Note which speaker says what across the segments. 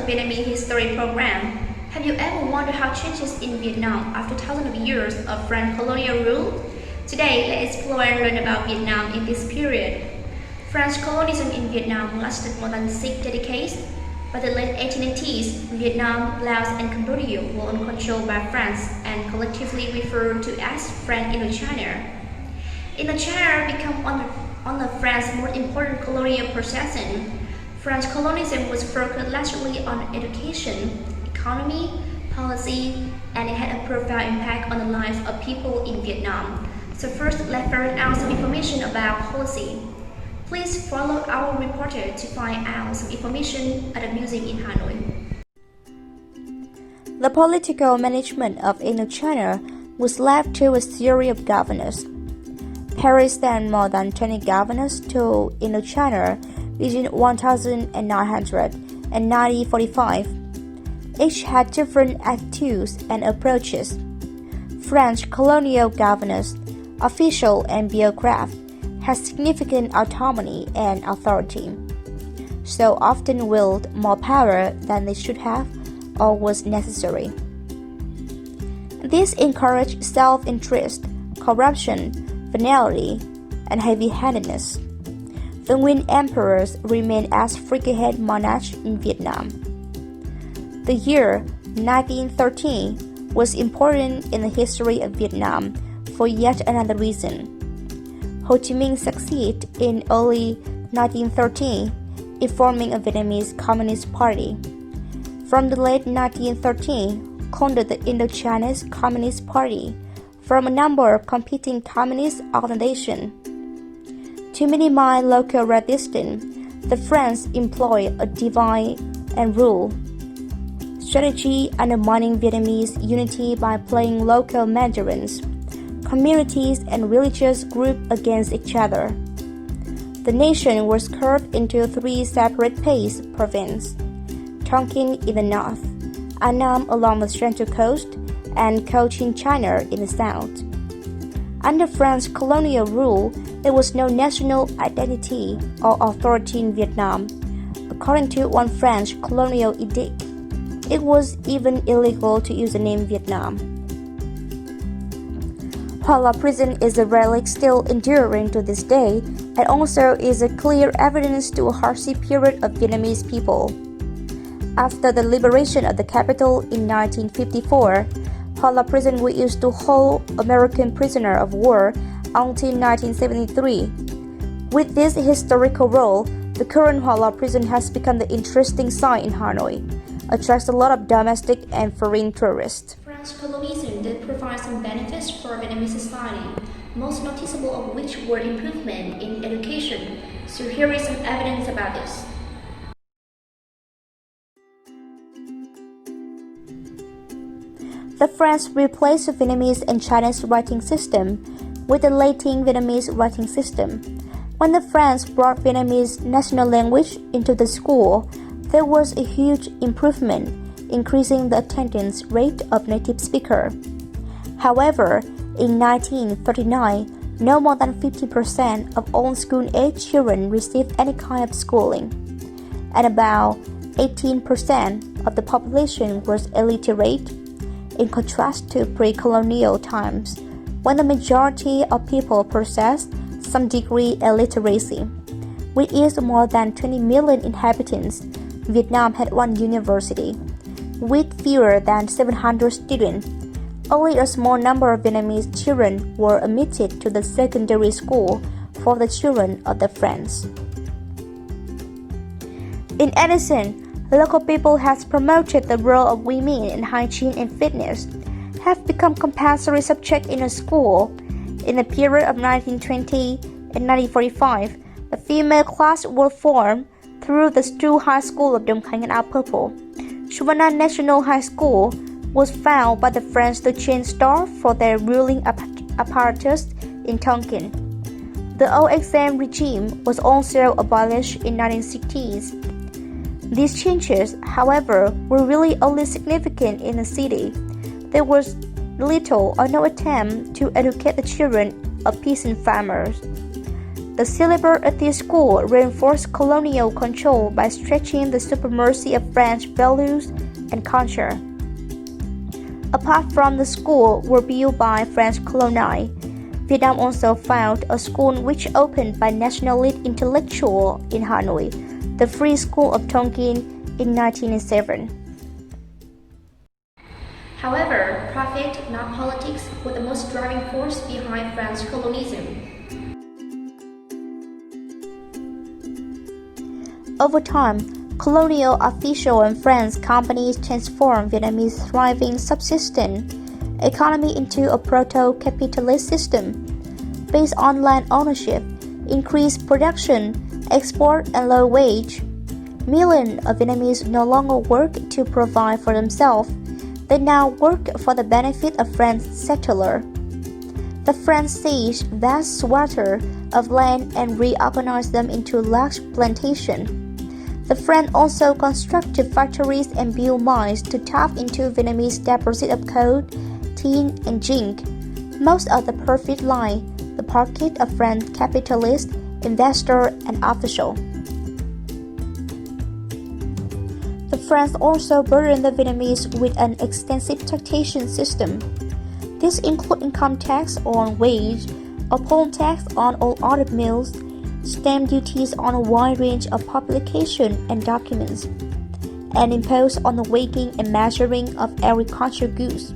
Speaker 1: Vietnamese history program. Have you ever wondered how changes in Vietnam after thousands of years of French colonial rule? Today, let's explore and learn about Vietnam in this period. French colonialism in Vietnam lasted more than 6 decades. By the late 1880s, Vietnam, Laos, and Cambodia were all controlled by France and collectively referred to as French Indochina. Indochina became one of France's most important colonial possessions. French colonialism was focused largely on education, economy, policy, and it had a profound impact on the lives of people in Vietnam. So first, let's find out some information about policy. Please follow our reporter to find out some information at the museum in Hanoi.
Speaker 2: The political management of Indochina was left to a series of governors. Paris sent more than 20 governors to Indochina between 1900 and 1945. Each had different attitudes and approaches. French colonial governors, officials, and bureaucrats had significant autonomy and authority, so often wielded more power than they should have or was necessary. This encouraged self-interest, corruption, venality, and heavy-handedness. The Nguyen emperors remained as figurehead monarchs in Vietnam. The year 1913 was important in the history of Vietnam for yet another reason. Ho Chi Minh succeeded in early 1913 in forming a Vietnamese Communist Party. From the late 1913, founded the Indochinese Communist Party from a number of competing communist organizations. To minimize local resistance, the French employed a divide and rule strategy undermining Vietnamese unity by playing local mandarins, communities, and religious groups against each other. The nation was carved into 3 separate provinces: Tonkin in the north, Annam along the central coast, and Cochin China in the south. Under French colonial rule, there was no national identity or authority in Vietnam. According to one French colonial edict, it was even illegal to use the name Vietnam. Hoa prison is a relic still enduring to this day and also is a clear evidence to a hardship period of Vietnamese people. After the liberation of the capital in 1954, Hoa prison was used to hold American prisoners of war until 1973. With this historical role, the current Hoa prison has become the interesting site in Hanoi, attracts a lot of domestic and foreign tourists.
Speaker 1: French colonialism did provide some benefits for Vietnamese society, most noticeable of which were improvement in education. So here is some evidence about this.
Speaker 2: The French replaced the Vietnamese and Chinese writing system with the Latin Vietnamese writing system. When the French brought Vietnamese national language into the school, there was a huge improvement, increasing the attendance rate of native speakers. However, in 1939, no more than 50% of all school-age children received any kind of schooling, and about 18% of the population was illiterate, in contrast to pre-colonial times, when the majority of people possessed some degree of illiteracy. With its more than 20 million inhabitants, Vietnam had one university. With fewer than 700 students, only a small number of Vietnamese children were admitted to the secondary school for the children of the French. In addition, local people have promoted the role of women in hygiene and fitness, have become compulsory subject in a school. In the period of 1920 and 1945, the female class was formed through the two high schools of Dong Khánh and Ao Purple. Savannah National High School was founded by the French to change staff for their ruling apparatus in Tonkin. The old exam regime was also abolished in 1960s. These changes, however, were really only significant in the city. There was little or no attempt to educate the children of peasant farmers. The syllabus at this school reinforced colonial control by stretching the supremacy of French values and culture. Apart from the school were built by French colonists, Vietnam also found a school which opened by nationalist intellectuals in Hanoi, the Free School of Tonkin, in 1907.
Speaker 1: However, profit, not politics, was the most driving force behind French colonialism.
Speaker 2: Over time, colonial officials and French companies transformed Vietnamese thriving subsistence economy into a proto-capitalist system based on land ownership, increased production, export, and low wage. Millions of Vietnamese no longer work to provide for themselves. They now work for the benefit of French settlers. The French seized vast swathes of land and reorganized them into large plantations. The French also constructed factories and built mines to tap into Vietnamese deposits of coal, tin, and zinc. Most of the profit lie the pocket of French capitalists, investors, and officials. The French also burdened the Vietnamese with an extensive taxation system. This includes income tax on wage, a poll tax on all other meals, stamp duties on a wide range of publications and documents, and imposed on the weighing and measuring of agricultural goods.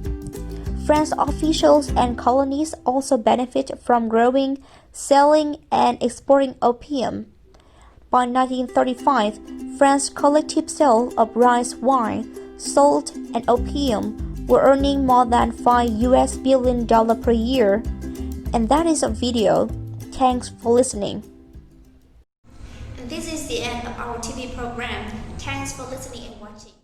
Speaker 2: French officials and colonists also benefit from growing, selling, and exporting opium. By 1935, France's collective sales of rice, wine, salt, and opium were earning more than $5 billion per year. And that is a video. Thanks for listening.
Speaker 1: And this is the end of our TV program. Thanks for listening and watching.